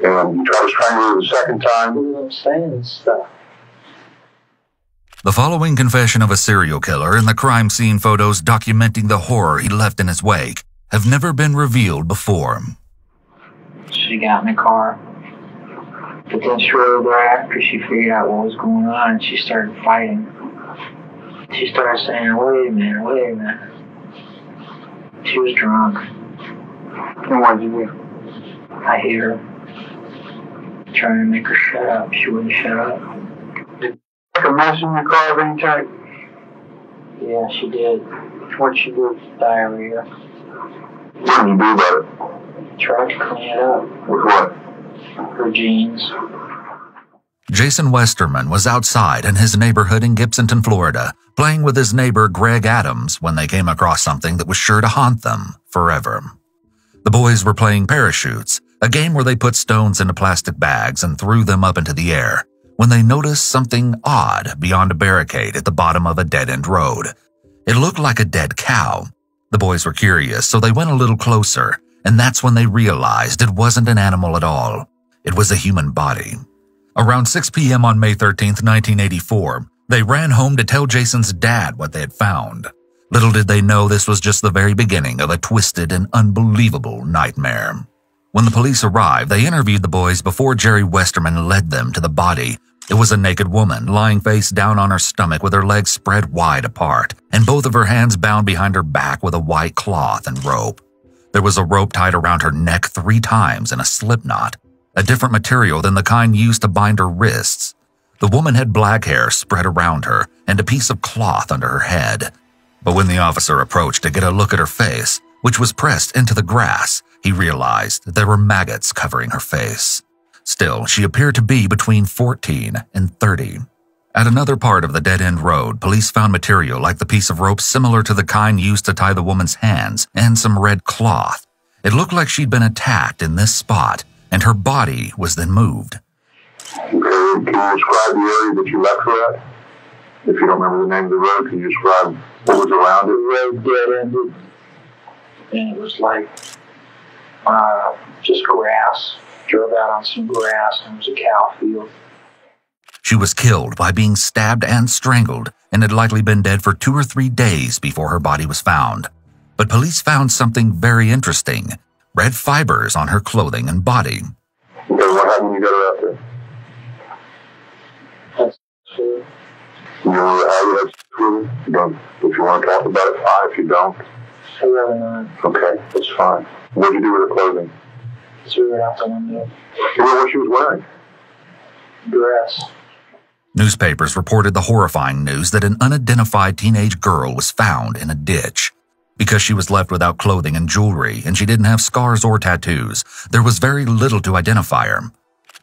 And you tried to strangle her the second time? I'm saying stuff. The following confession of a serial killer and the crime scene photos documenting the horror he left in his wake have never been revealed before. She got in the car, but then shortly thereafter she figured out what was going on and she started fighting. She started saying, wait a minute. She was drunk. And what did you do? I hit her, trying to make her shut up. She wouldn't shut up. A mess in your car of any type? Yeah, she did. What'd she do? Diarrhea. What did you do about it? Tried to clean it up. With what? Her jeans. Jason Westerman was outside in his neighborhood in Gibsonton, Florida, playing with his neighbor Greg Adams when they came across something that was sure to haunt them forever. The boys were playing parachutes, a game where they put stones into plastic bags and threw them up into the air, when they noticed something odd beyond a barricade at the bottom of a dead-end road. It looked like a dead cow. The boys were curious, so they went a little closer, and that's when they realized it wasn't an animal at all. It was a human body. Around 6 p.m. on May 13th, 1984, they ran home to tell Jason's dad what they had found. Little did they know this was just the very beginning of a twisted and unbelievable nightmare. When the police arrived, they interviewed the boys before Jerry Westerman led them to the body. It was a naked woman, lying face down on her stomach with her legs spread wide apart, and both of her hands bound behind her back with a white cloth and rope. There was a rope tied around her neck 3 times in a slip knot, a different material than the kind used to bind her wrists. The woman had black hair spread around her and a piece of cloth under her head. But when the officer approached to get a look at her face, which was pressed into the grass, he realized that there were maggots covering her face. Still, she appeared to be between 14 and 30. At another part of the dead-end road, police found material like the piece of rope similar to the kind used to tie the woman's hands and some red cloth. It looked like she'd been attacked in this spot, and her body was then moved. Okay, can you describe the area that you left her at? If you don't remember the name of the road, can you describe what was around it? The road dead-ended, and it was like just grass. Drove out on some grass, and it was a cow field. She was killed by being stabbed and strangled, and had likely been dead for 2 or 3 days before her body was found. But police found something very interesting: red fibers on her clothing and body. Okay, what happened when you got her out there? That's true. You remember how you had sex with her? You don't. If you want to talk about it, fine. If you don't, I'd rather not. okay, that's fine. What did you do with her clothing? Threw it out the window. You know what she was wearing? Dress. Newspapers reported the horrifying news that an unidentified teenage girl was found in a ditch. Because she was left without clothing and jewelry, and she didn't have scars or tattoos, there was very little to identify her.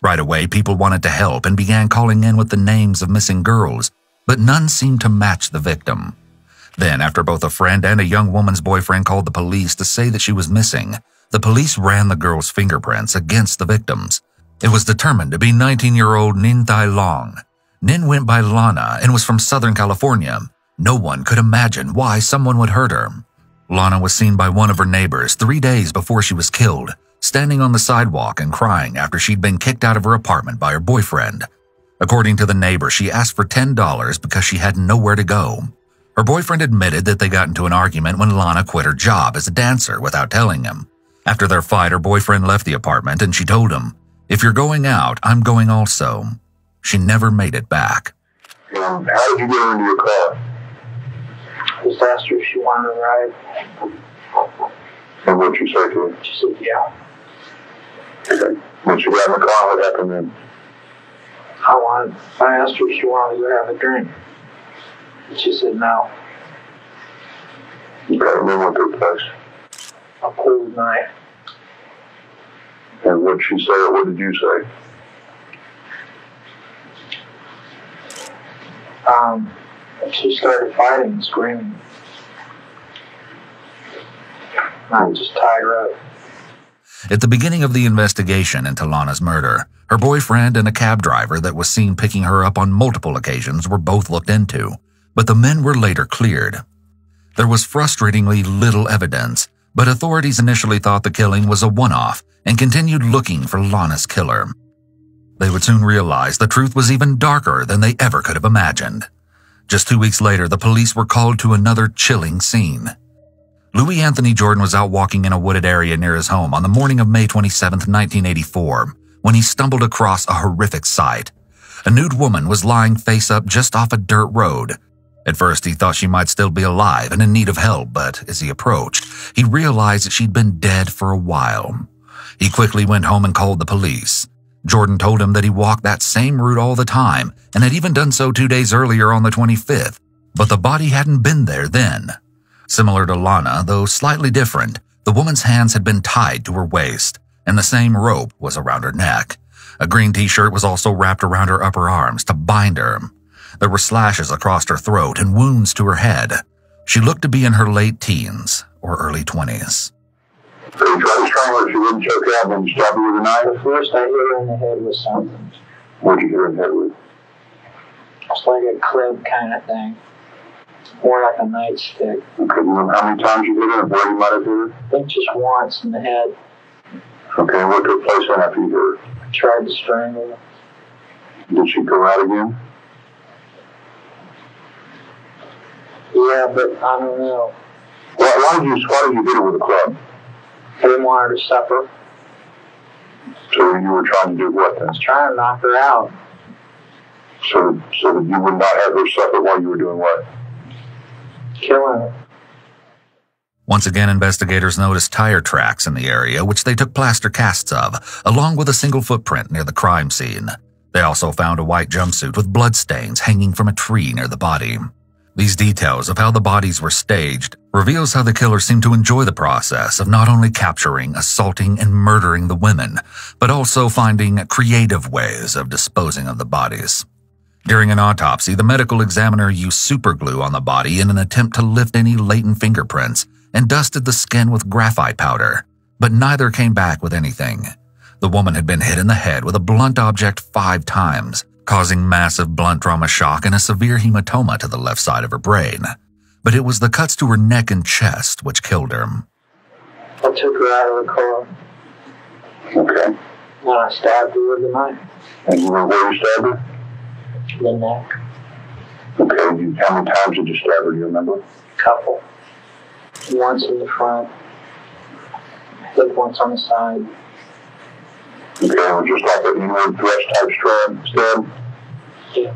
Right away, people wanted to help and began calling in with the names of missing girls, but none seemed to match the victim. Then, after both a friend and a young woman's boyfriend called the police to say that she was missing, the police ran the girl's fingerprints against the victims. It was determined to be 19-year-old Ninh Tai Long. Ninh went by Lana and was from Southern California. No one could imagine why someone would hurt her. Lana was seen by one of her neighbors 3 days before she was killed, standing on the sidewalk and crying after she'd been kicked out of her apartment by her boyfriend. According to the neighbor, she asked for $10 because she had nowhere to go. Her boyfriend admitted that they got into an argument when Lana quit her job as a dancer without telling him. After their fight, her boyfriend left the apartment and she told him, "If you're going out, I'm going also." She never made it back. How did you get her into your car? I just asked her if she wanted a ride. And what did you say to her? She said, yeah. Okay. When she got in the car, what happened then? I asked her if she wanted to go have a drink. And she said no. Okay, and then what took place? A cold night. And what did she say, or what did you say? She started fighting and screaming. I just tied her up. At the beginning of the investigation into Lana's murder, her boyfriend and a cab driver that was seen picking her up on multiple occasions were both looked into, but the men were later cleared. There was frustratingly little evidence, but authorities initially thought the killing was a one-off and continued looking for Lana's killer. They would soon realize the truth was even darker than they ever could have imagined. Just 2 weeks later, the police were called to another chilling scene. Louis Anthony Jordan was out walking in a wooded area near his home on the morning of May 27, 1984, when he stumbled across a horrific sight. A nude woman was lying face up just off a dirt road. At first, he thought she might still be alive and in need of help, but as he approached, he realized that she'd been dead for a while. He quickly went home and called the police. Jordan told him that he walked that same route all the time and had even done so 2 days earlier on the 25th, but the body hadn't been there then. Similar to Lana, though slightly different, the woman's hands had been tied to her waist, and the same rope was around her neck. A green t-shirt was also wrapped around her upper arms to bind her. There were slashes across her throat and wounds to her head. She looked to be in her late teens or early 20s. So you tried to strangle her, she wouldn't choke out, then you stabbed her with a knife? At first, I hit her in the head with something. What'd you hit her in the head with? It's like a clip kind of thing. More like a nightstick. Okay, you remember how many times you hit her and where you might have hit her? I think just once in the head. Okay, and what took place then after you hit her? I tried to strangle her. Did she go out again? Yeah, but I don't know. Well, why did you hit her with a club? I didn't want her to suffer. So you were trying to do what then? I was trying to knock her out. So that you would not have her suffer while you were doing what? Killing her. Once again, investigators noticed tire tracks in the area, which they took plaster casts of, along with a single footprint near the crime scene. They also found a white jumpsuit with bloodstains hanging from a tree near the body. These details of how the bodies were staged reveals how the killer seemed to enjoy the process of not only capturing, assaulting, and murdering the women, but also finding creative ways of disposing of the bodies. During an autopsy, the medical examiner used superglue on the body in an attempt to lift any latent fingerprints and dusted the skin with graphite powder, but neither came back with anything. The woman had been hit in the head with a blunt object 5 times, causing massive blunt trauma shock and a severe hematoma to the left side of her brain. But it was the cuts to her neck and chest which killed her. I took her out of the car. Okay. And I stabbed her with a knife. And you remember where you stabbed her? The neck. Okay, how many times did you stab her, do you remember? Couple. Once in the front. I think once on the side. Okay, it was just like an inward thrust type stab? Yeah.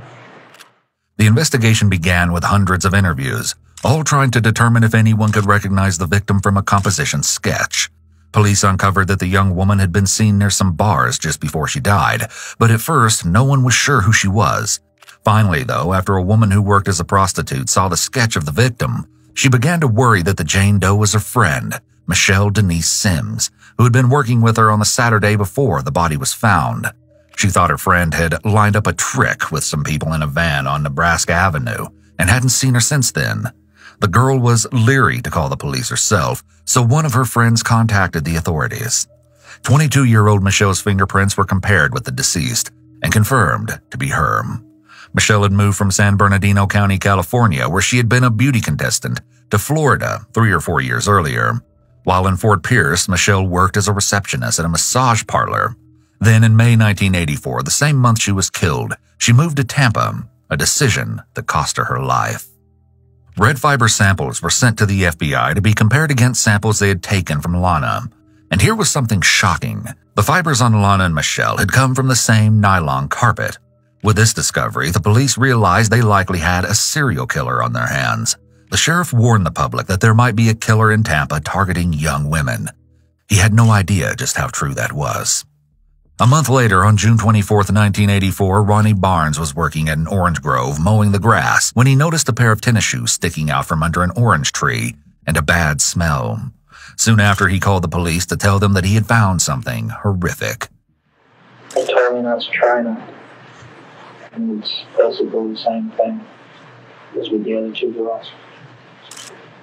The investigation began with hundreds of interviews, all trying to determine if anyone could recognize the victim from a composition sketch. Police uncovered that the young woman had been seen near some bars just before she died, but at first, no one was sure who she was. Finally, though, after a woman who worked as a prostitute saw the sketch of the victim, she began to worry that the Jane Doe was her friend, Michelle Denise Sims, who had been working with her on the Saturday before the body was found. She thought her friend had lined up a trick with some people in a van on Nebraska Avenue and hadn't seen her since then. The girl was leery to call the police herself, so one of her friends contacted the authorities. 22-year-old Michelle's fingerprints were compared with the deceased and confirmed to be her. Michelle had moved from San Bernardino County, California, where she had been a beauty contestant, to Florida 3 or 4 years earlier. While in Fort Pierce, Michelle worked as a receptionist at a massage parlor. Then in May 1984, the same month she was killed, she moved to Tampa, a decision that cost her her life. Red fiber samples were sent to the FBI to be compared against samples they had taken from Lana. And here was something shocking. The fibers on Lana and Michelle had come from the same nylon carpet. With this discovery, the police realized they likely had a serial killer on their hands. The sheriff warned the public that there might be a killer in Tampa targeting young women. He had no idea just how true that was. A month later, on June 24, 1984, Ronnie Barnes was working at an orange grove mowing the grass when he noticed a pair of tennis shoes sticking out from under an orange tree and a bad smell. Soon after, he called the police to tell them that he had found something horrific. They told me not to try it. And it's basically the same thing as with the other 2 girls.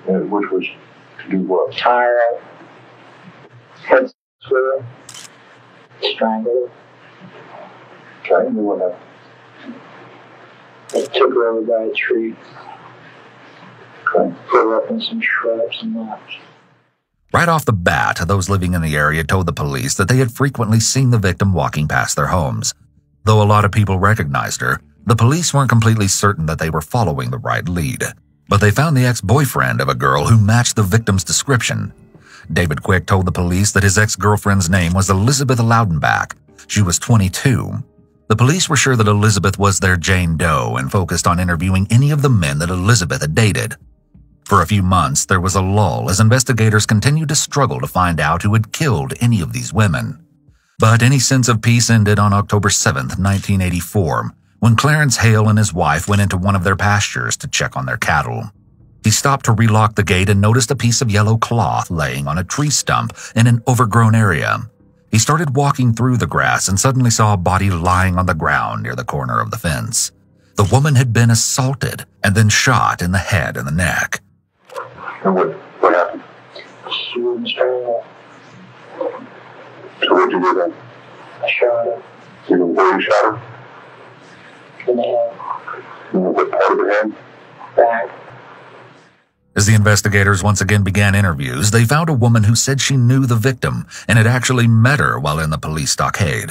Which was to do what? Tie her up. Head with her. Strangle her. Okay, and then what happened? They took her over by a tree. Okay. Put her up in some shrubs and laps. Right off the bat, those living in the area told the police that they had frequently seen the victim walking past their homes. Though a lot of people recognized her, the police weren't completely certain that they were following the right lead. But they found the ex-boyfriend of a girl who matched the victim's description. David Quick told the police that his ex-girlfriend's name was Elizabeth Loudenbach. She was 22. The police were sure that Elizabeth was their Jane Doe and focused on interviewing any of the men that Elizabeth had dated. For a few months, there was a lull as investigators continued to struggle to find out who had killed any of these women. But any sense of peace ended on October 7, 1984, when Clarence Hale and his wife went into one of their pastures to check on their cattle. He stopped to relock the gate and noticed a piece of yellow cloth laying on a tree stump in an overgrown area. He started walking through the grass and suddenly saw a body lying on the ground near the corner of the fence. The woman had been assaulted and then shot in the head and the neck. And what happened? She wouldn't strangle. So what'd you do then? I shot her Where you shot her? in the head, And what part of the head? back. As the investigators once again began interviews, they found a woman who said she knew the victim and had actually met her while in the police stockade.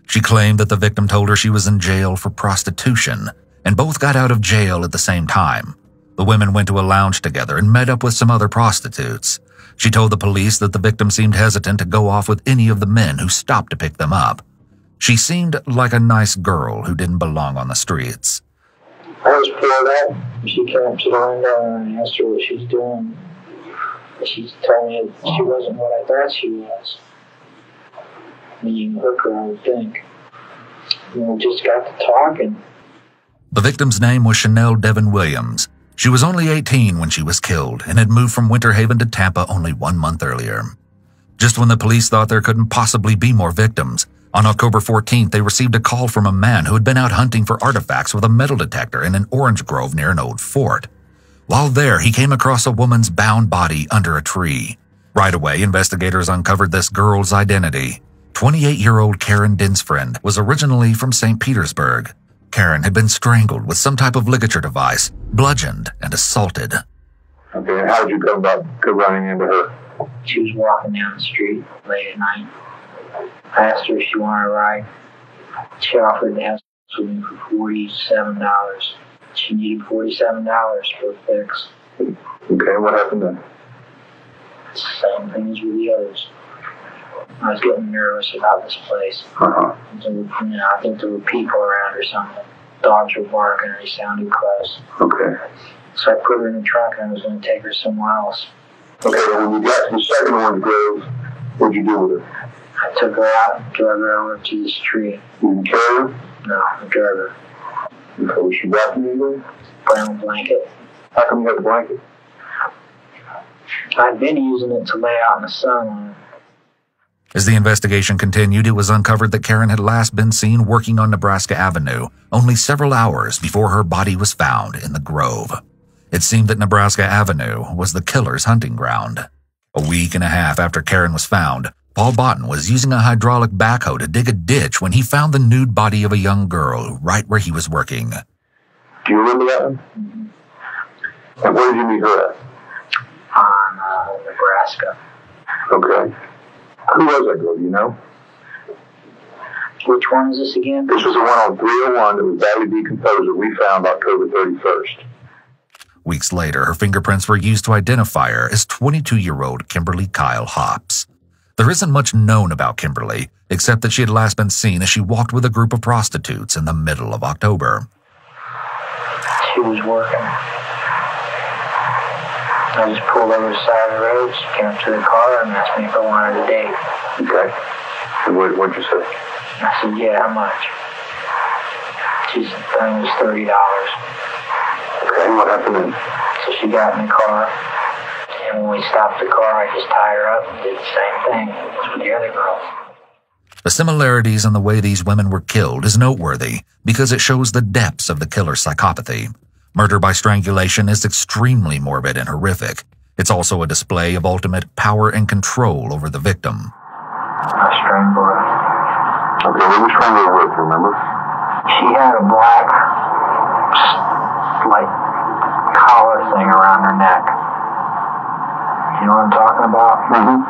She claimed that the victim told her she was in jail for prostitution, and both got out of jail at the same time. The women went to a lounge together and met up with some other prostitutes. She told the police that the victim seemed hesitant to go off with any of the men who stopped to pick them up. She seemed like a nice girl who didn't belong on the streets. I was pulled out. She came up to the window and I asked her what she was doing. She told me that she wasn't what I thought she was. Meaning a hooker, I would think. And we just got to talking. The victim's name was Chanel Devin Williams. She was only 18 when she was killed and had moved from Winter Haven to Tampa only 1 month earlier. Just when the police thought there couldn't possibly be more victims, on October 14th, they received a call from a man who had been out hunting for artifacts with a metal detector in an orange grove near an old fort. While there, he came across a woman's bound body under a tree. Right away, investigators uncovered this girl's identity. 28-year-old Karen Dinsfriend was originally from St. Petersburg. Karen had been strangled with some type of ligature device, bludgeoned, and assaulted. Okay, and how did you go about running into her? She was walking down the street late at night. I asked her if she wanted a ride. She offered to have sex with me for $47. She needed $47 for a fix. Okay, what happened then? It's the same thing as with the others. I was getting nervous about this place. Uh-huh. I think there were people around or something. Dogs were barking or they sounded close. Okay. So I put her in the trunk and I was going to take her somewhere else. Okay, when you got to the second orange grove, what'd you do with her? I took her out and drug her over to this tree. You didn't carry her? No, I drug her. Okay, was she wrapped in anything? Brown blanket. How come you had the blanket? I'd been using it to lay out in the sun. As the investigation continued, it was uncovered that Karen had last been seen working on Nebraska Avenue only several hours before her body was found in the grove. It seemed that Nebraska Avenue was the killer's hunting ground. A week and a half after Karen was found, Paul Botten was using a hydraulic backhoe to dig a ditch when he found the nude body of a young girl right where he was working. Do you remember that one? Mm-hmm. And where did you meet her at? On Nebraska. Okay. Who was that girl, do you know? Which one is this again? This was the one on 301 that was badly decomposed that we found October 31st. Weeks later, her fingerprints were used to identify her as 22-year-old Kimberly Kyle Hops. There isn't much known about Kimberly, except that she had last been seen as she walked with a group of prostitutes in the middle of October. She was working. I just pulled over the side of the road. She came up to the car and asked me if I wanted a date. Okay. And what'd you say? I said, yeah, how much? She said, it was $30. Okay, and what happened then? So she got in the car. And when we stopped the car, I just tied her up and did the same thing as with the other girls. The similarities in the way these women were killed is noteworthy because it shows the depths of the killer's psychopathy. Murder by strangulation is extremely morbid and horrific. It's also a display of ultimate power and control over the victim. I strangled her. Okay, what was strangled her with, remember? She had a black, collar thing around her neck. You know what I'm talking about? Mm-hmm.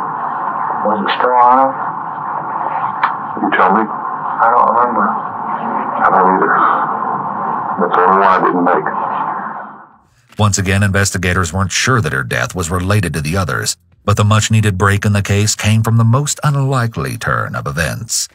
Was it still on him? You tell me. I don't remember. I don't either. That's the only one I didn't make. Once again, investigators weren't sure that her death was related to the others, but the much-needed break in the case came from the most unlikely turn of events.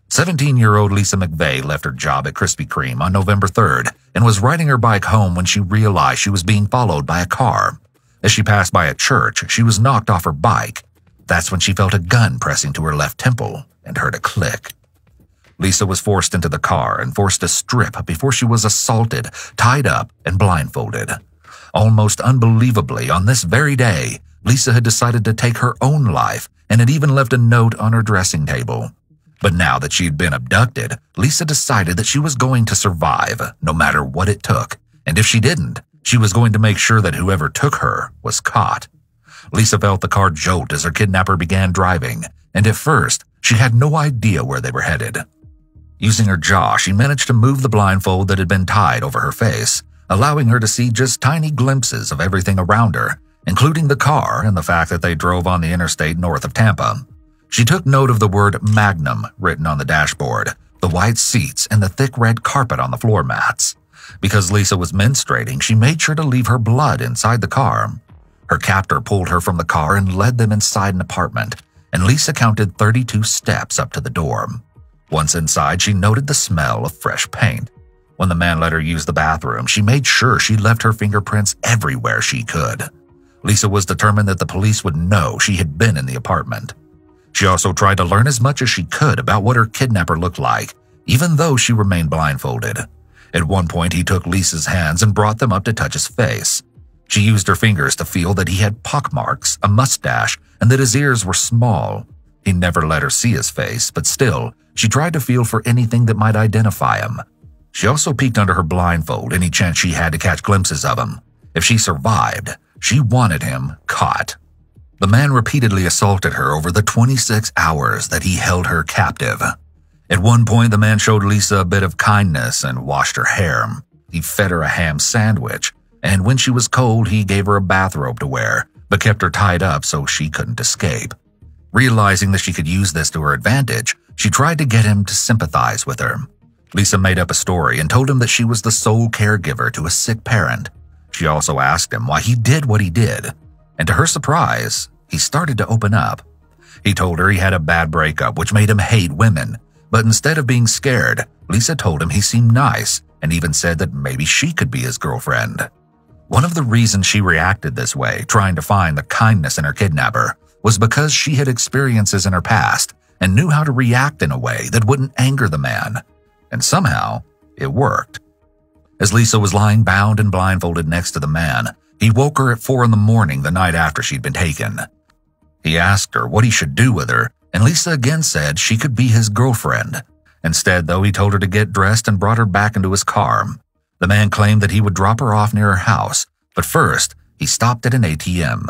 17-year-old Lisa McVeigh left her job at Krispy Kreme on November 3rd and was riding her bike home when she realized she was being followed by a car. As she passed by a church, she was knocked off her bike. That's when she felt a gun pressing to her left temple and heard a click. Lisa was forced into the car and forced to strip before she was assaulted, tied up, and blindfolded. Almost unbelievably, on this very day, Lisa had decided to take her own life and had even left a note on her dressing table. But now that she'd been abducted, Lisa decided that she was going to survive, no matter what it took, and if she didn't, she was going to make sure that whoever took her was caught. Lisa felt the car jolt as her kidnapper began driving, and at first, she had no idea where they were headed. Using her jaw, she managed to move the blindfold that had been tied over her face, allowing her to see just tiny glimpses of everything around her, including the car and the fact that they drove on the interstate north of Tampa. She took note of the word Magnum written on the dashboard, the white seats, and the thick red carpet on the floor mats. Because Lisa was menstruating, she made sure to leave her blood inside the car. Her captor pulled her from the car and led them inside an apartment, and Lisa counted 32 steps up to the door. Once inside, she noted the smell of fresh paint. When the man let her use the bathroom, she made sure she left her fingerprints everywhere she could. Lisa was determined that the police would know she had been in the apartment. She also tried to learn as much as she could about what her kidnapper looked like, even though she remained blindfolded. At one point, he took Lisa's hands and brought them up to touch his face. She used her fingers to feel that he had pockmarks, a mustache, and that his ears were small. He never let her see his face, but still, she tried to feel for anything that might identify him. She also peeked under her blindfold any chance she had to catch glimpses of him. If she survived, she wanted him caught. The man repeatedly assaulted her over the 26 hours that he held her captive. At one point, the man showed Lisa a bit of kindness and washed her hair. He fed her a ham sandwich, and when she was cold, he gave her a bathrobe to wear, but kept her tied up so she couldn't escape. Realizing that she could use this to her advantage, she tried to get him to sympathize with her. Lisa made up a story and told him that she was the sole caregiver to a sick parent. She also asked him why he did what he did, and to her surprise, he started to open up. He told her he had a bad breakup which made him hate women, but instead of being scared, Lisa told him he seemed nice and even said that maybe she could be his girlfriend. One of the reasons she reacted this way, trying to find the kindness in her kidnapper, was because she had experiences in her past and knew how to react in a way that wouldn't anger the man. And somehow, it worked. As Lisa was lying bound and blindfolded next to the man, he woke her at 4 a.m. the night after she'd been taken. He asked her what he should do with her, and Lisa again said she could be his girlfriend. Instead, though, he told her to get dressed and brought her back into his car. The man claimed that he would drop her off near her house, but first, he stopped at an ATM.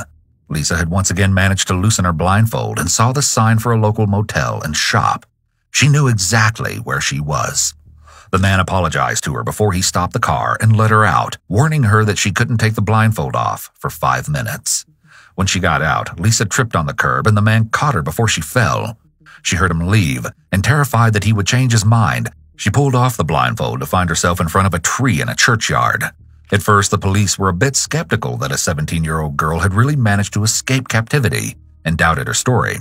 Lisa had once again managed to loosen her blindfold and saw the sign for a local motel and shop. She knew exactly where she was. The man apologized to her before he stopped the car and let her out, warning her that she couldn't take the blindfold off for 5 minutes. When she got out, Lisa tripped on the curb and the man caught her before she fell. She heard him leave, and terrified that he would change his mind, she pulled off the blindfold to find herself in front of a tree in a churchyard. At first, the police were a bit skeptical that a 17-year-old girl had really managed to escape captivity and doubted her story.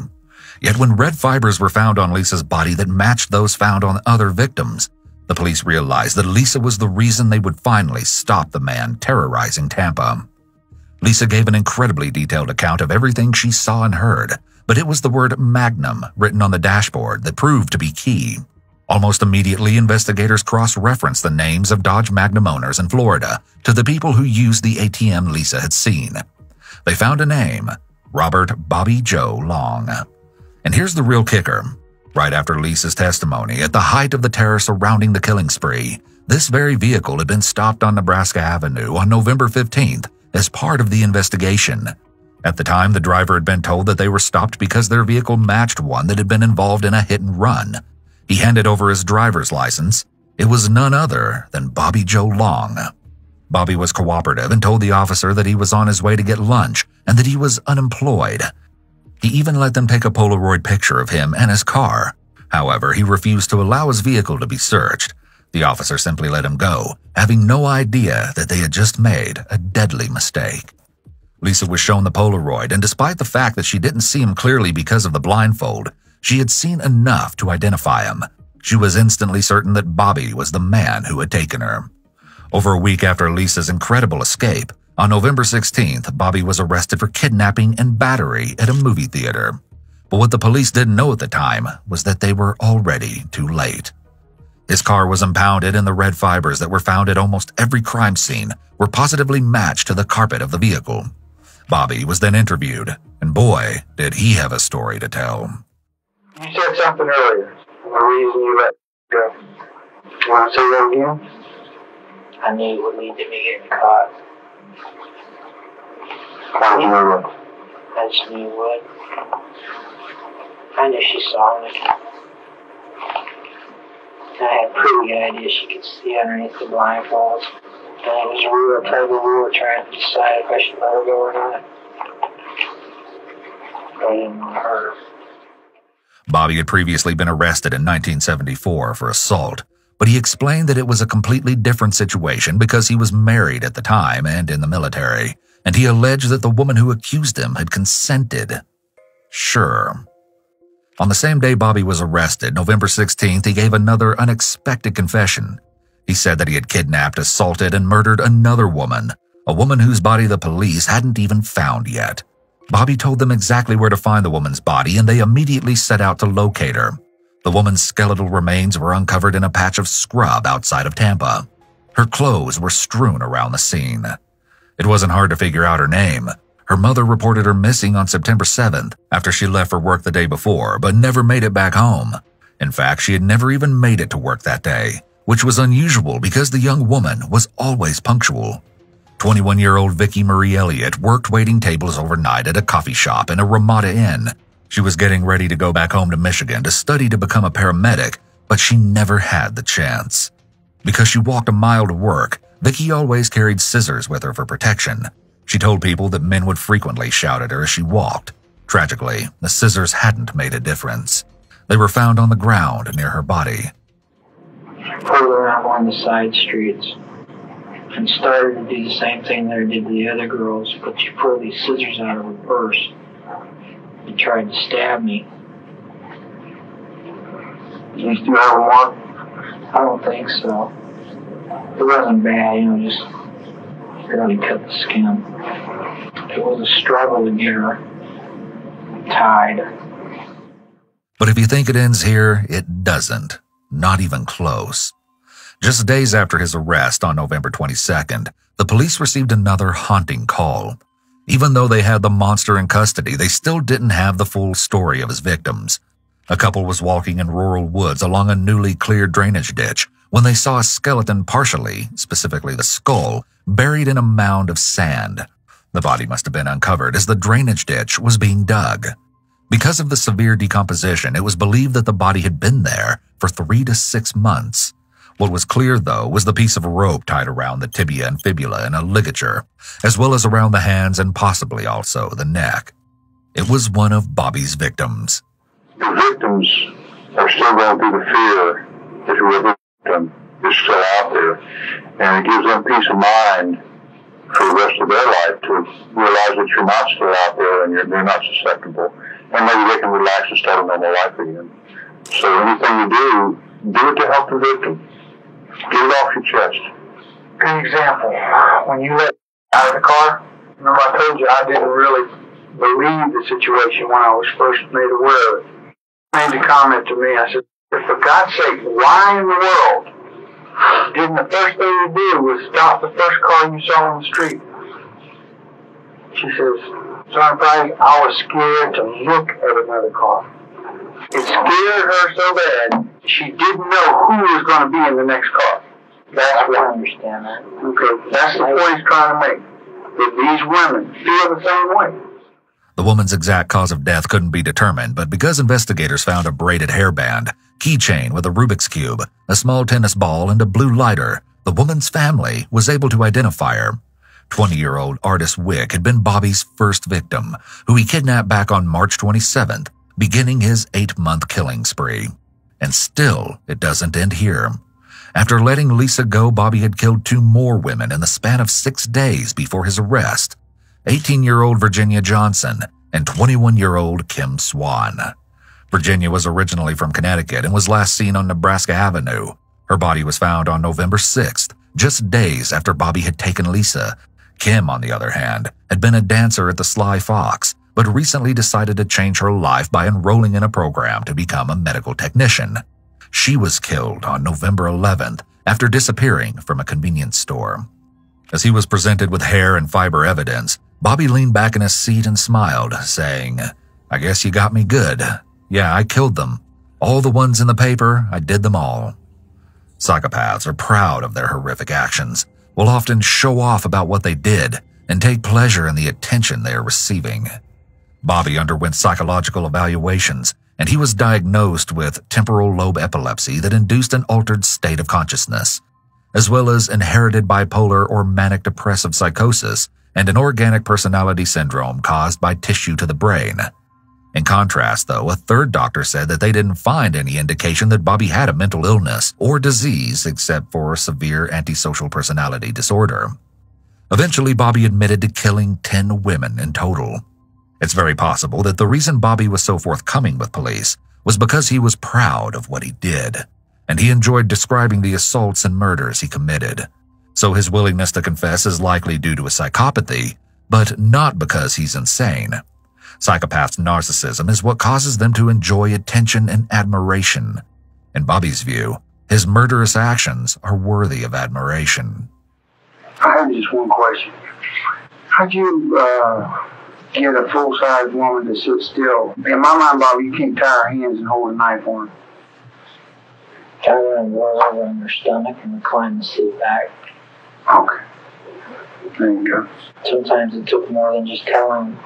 Yet when red fibers were found on Lisa's body that matched those found on other victims, the police realized that Lisa was the reason they would finally stop the man terrorizing Tampa. Lisa gave an incredibly detailed account of everything she saw and heard, but it was the word Magnum written on the dashboard that proved to be key. Almost immediately, investigators cross-referenced the names of Dodge Magnum owners in Florida to the people who used the ATM Lisa had seen. They found a name, Robert Bobby Joe Long. And here's the real kicker. Right after Lisa's testimony, at the height of the terror surrounding the killing spree, this very vehicle had been stopped on Nebraska Avenue on November 15th as part of the investigation. At the time, the driver had been told that they were stopped because their vehicle matched one that had been involved in a hit and run. He handed over his driver's license. It was none other than Bobby Joe Long. Bobby was cooperative and told the officer that he was on his way to get lunch and that he was unemployed. He even let them take a Polaroid picture of him and his car. However, he refused to allow his vehicle to be searched. The officer simply let him go, having no idea that they had just made a deadly mistake. Lisa was shown the Polaroid, and despite the fact that she didn't see him clearly because of the blindfold, she had seen enough to identify him. She was instantly certain that Bobby was the man who had taken her. Over a week after Lisa's incredible escape, on November 16th, Bobby was arrested for kidnapping and battery at a movie theater. But what the police didn't know at the time was that they were already too late. His car was impounded, and the red fibers that were found at almost every crime scene were positively matched to the carpet of the vehicle. Bobby was then interviewed, and boy, did he have a story to tell. You said something earlier. The reason you let go. You want to say that again? I knew it would lead to me getting caught. How did you know that? I just knew it would. I knew she saw me. I had a pretty good idea she could see underneath the blindfolds. And it was a real tug of war trying to decide if I should let her go or not. I didn't want to hurt her. Bobby had previously been arrested in 1974 for assault, but he explained that it was a completely different situation because he was married at the time and in the military, and he alleged that the woman who accused him had consented. Sure. On the same day Bobby was arrested, November 16th, he gave another unexpected confession. He said that he had kidnapped, assaulted, and murdered another woman, a woman whose body the police hadn't even found yet. Bobby told them exactly where to find the woman's body, and they immediately set out to locate her. The woman's skeletal remains were uncovered in a patch of scrub outside of Tampa. Her clothes were strewn around the scene. It wasn't hard to figure out her name. Her mother reported her missing on September 7th after she left for work the day before, but never made it back home. In fact, she had never even made it to work that day, which was unusual because the young woman was always punctual. 21-year-old Vicki Marie Elliott worked waiting tables overnight at a coffee shop in a Ramada Inn. She was getting ready to go back home to Michigan to study to become a paramedic, but she never had the chance. Because she walked a mile to work, Vicki always carried scissors with her for protection. She told people that men would frequently shout at her as she walked. Tragically, the scissors hadn't made a difference. They were found on the ground near her body. I pulled around one of the side streets and started to do the same thing that I did to the other girls, but she pulled these scissors out of her purse and tried to stab me. Do you still have a mark? I don't think so. It wasn't bad, just barely cut the skin. It was a struggle to get her tied. But if you think it ends here, it doesn't. Not even close. Just days after his arrest on November 22nd, the police received another haunting call. Even though they had the monster in custody, they still didn't have the full story of his victims. A couple was walking in rural woods along a newly cleared drainage ditch when they saw a skeleton partially, specifically the skull, buried in a mound of sand. The body must have been uncovered as the drainage ditch was being dug. Because of the severe decomposition, it was believed that the body had been there for 3 to 6 months. What was clear, though, was the piece of rope tied around the tibia and fibula in a ligature, as well as around the hands and possibly also the neck. It was one of Bobby's victims. The victims are still going through the fear that whoever victim is still out there, and it gives them peace of mind for the rest of their life to realize that you're not still out there and they're not susceptible, and maybe they can relax and start a normal life again. So anything you do it to help the victim. Get it off your chest. An example, when you let out of the car, remember I told you I didn't really believe the situation when I was first made aware of it. I made a comment to me, I said, for God's sake, why in the world didn't the first thing you did was stop the first car you saw on the street? She says, John Frank, I was scared to look at another car. It scared her so bad, she didn't know who was going to be in the next car. That's what I understand that. Okay, that's the point he's trying to make. That these women feel the same way. The woman's exact cause of death couldn't be determined, but because investigators found a braided hairband, keychain with a Rubik's Cube, a small tennis ball, and a blue lighter, The woman's family was able to identify her. 20-year-old Artis Wick had been Bobby's first victim, who he kidnapped back on March 27th, beginning his 8-month killing spree. And still, it doesn't end here. After letting Lisa go, Bobby had killed 2 more women in the span of 6 days before his arrest: 18-year-old Virginia Johnson and 21-year-old Kim Swan. Virginia was originally from Connecticut and was last seen on Nebraska Avenue. Her body was found on November 6th, just days after Bobby had taken Lisa. Kim, on the other hand, had been a dancer at the Sly Fox, but recently decided to change her life by enrolling in a program to become a medical technician. She was killed on November 11th after disappearing from a convenience store. As he was presented with hair and fiber evidence, Bobby leaned back in his seat and smiled, saying, "I guess you got me good. Yeah, I killed them. All the ones in the paper, I did them all." Psychopaths are proud of their horrific actions, will often show off about what they did, and take pleasure in the attention they are receiving. Bobby underwent psychological evaluations, and he was diagnosed with temporal lobe epilepsy that induced an altered state of consciousness, as well as inherited bipolar or manic depressive psychosis and an organic personality syndrome caused by tissue to the brain. In contrast, though, a third doctor said that they didn't find any indication that Bobby had a mental illness or disease except for severe antisocial personality disorder. Eventually, Bobby admitted to killing 10 women in total. It's very possible that the reason Bobby was so forthcoming with police was because he was proud of what he did, and he enjoyed describing the assaults and murders he committed. So his willingness to confess is likely due to his psychopathy, but not because he's insane. Psychopaths' narcissism is what causes them to enjoy attention and admiration. In Bobby's view, his murderous actions are worthy of admiration. I have just one question. How'd you get a full-size woman to sit still? In my mind, Bobby, you can't tie her hands and hold a knife on her. Tie her and roll over on her stomach and recline the seat back. Okay. There you go. Sometimes it took more than just telling.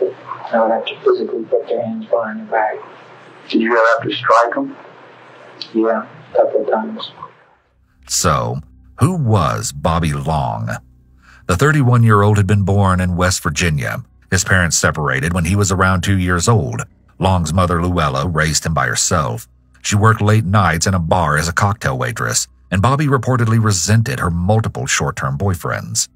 I would have to physically put their hands behind their back. Did you ever have to strike them? Yeah, a couple of times. So, who was Bobby Long? The 31-year-old had been born in West Virginia. His parents separated when he was around 2 years old. Long's mother, Luella, raised him by herself. She worked late nights in a bar as a cocktail waitress, and Bobby reportedly resented her multiple short-term boyfriends.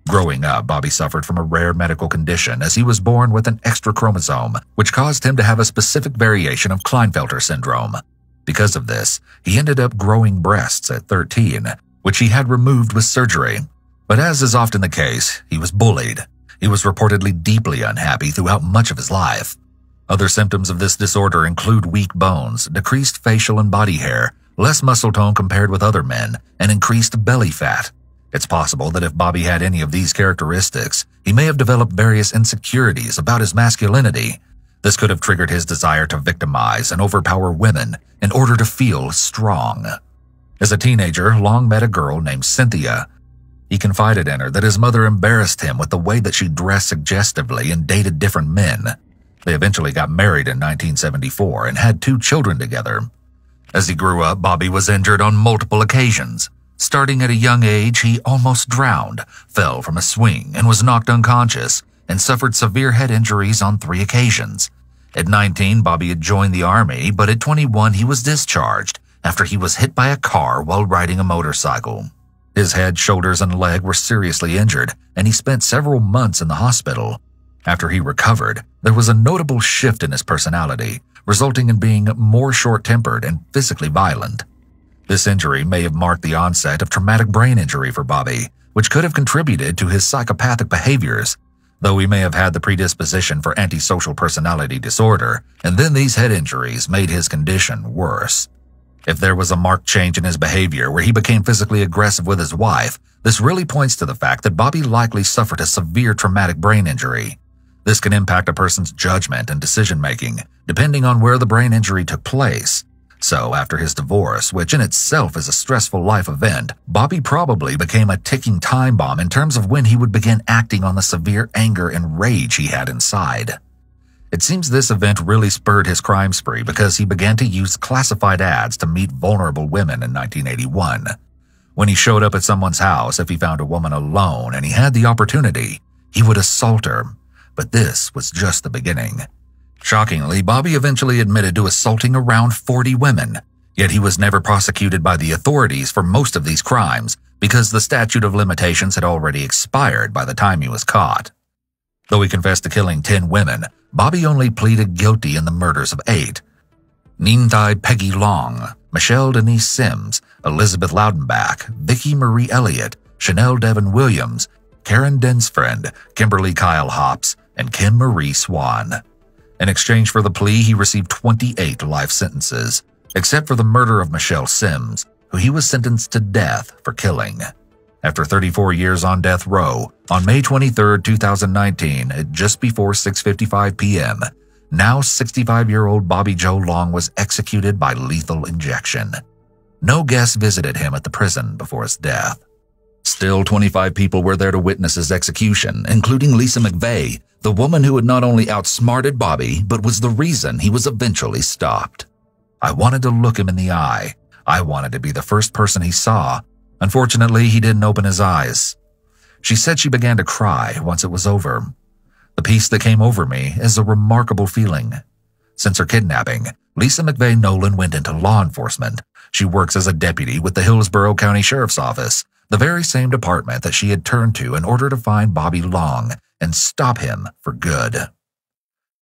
Growing up, Bobby suffered from a rare medical condition as he was born with an extra chromosome, which caused him to have a specific variation of Klinefelter syndrome. Because of this, he ended up growing breasts at 13, which he had removed with surgery. But as is often the case, he was bullied. He was reportedly deeply unhappy throughout much of his life. Other symptoms of this disorder include weak bones, decreased facial and body hair, less muscle tone compared with other men, and increased belly fat. It's possible that if Bobby had any of these characteristics, he may have developed various insecurities about his masculinity. This could have triggered his desire to victimize and overpower women in order to feel strong. As a teenager, Long met a girl named Cynthia. He confided in her that his mother embarrassed him with the way that she dressed suggestively and dated different men. They eventually got married in 1974 and had 2 children together. As he grew up, Bobby was injured on multiple occasions. Starting at a young age, he almost drowned, fell from a swing, and was knocked unconscious, and suffered severe head injuries on 3 occasions. At 19, Bobby had joined the Army, but at 21 he was discharged after he was hit by a car while riding a motorcycle. His head, shoulders, and leg were seriously injured, and he spent several months in the hospital. After he recovered, there was a notable shift in his personality, resulting in being more short-tempered and physically violent. This injury may have marked the onset of traumatic brain injury for Bobby, which could have contributed to his psychopathic behaviors, though he may have had the predisposition for antisocial personality disorder, and then these head injuries made his condition worse. If there was a marked change in his behavior where he became physically aggressive with his wife, this really points to the fact that Bobby likely suffered a severe traumatic brain injury. This can impact a person's judgment and decision-making, depending on where the brain injury took place. So, after his divorce, which in itself is a stressful life event, Bobby probably became a ticking time bomb in terms of when he would begin acting on the severe anger and rage he had inside. It seems this event really spurred his crime spree because he began to use classified ads to meet vulnerable women in 1981. When he showed up at someone's house, if he found a woman alone and he had the opportunity, he would assault her. But this was just the beginning. Shockingly, Bobby eventually admitted to assaulting around 40 women, yet he was never prosecuted by the authorities for most of these crimes because the statute of limitations had already expired by the time he was caught. Though he confessed to killing 10 women, Bobby only pleaded guilty in the murders of 8. Neenthai Peggy Long, Michelle Denise Sims, Elizabeth Loudenbach, Vicki Marie Elliott, Chanel Devin Williams, Karen Densfriend, Kimberly Kyle Hops, and Kim Marie Swan. In exchange for the plea, he received 28 life sentences, except for the murder of Michelle Sims, who he was sentenced to death for killing. After 34 years on death row, on May 23, 2019, at just before 6:55 p.m., now 65-year-old Bobby Joe Long was executed by lethal injection. No guests visited him at the prison before his death. Still, 25 people were there to witness his execution, including Lisa McVeigh, the woman who had not only outsmarted Bobby, but was the reason he was eventually stopped. I wanted to look him in the eye. I wanted to be the first person he saw. Unfortunately, he didn't open his eyes. She said she began to cry once it was over. The peace that came over me is a remarkable feeling. Since her kidnapping, Lisa McVeigh Nolan went into law enforcement. She works as a deputy with the Hillsborough County Sheriff's Office, the very same department that she had turned to in order to find Bobby Long and stop him for good.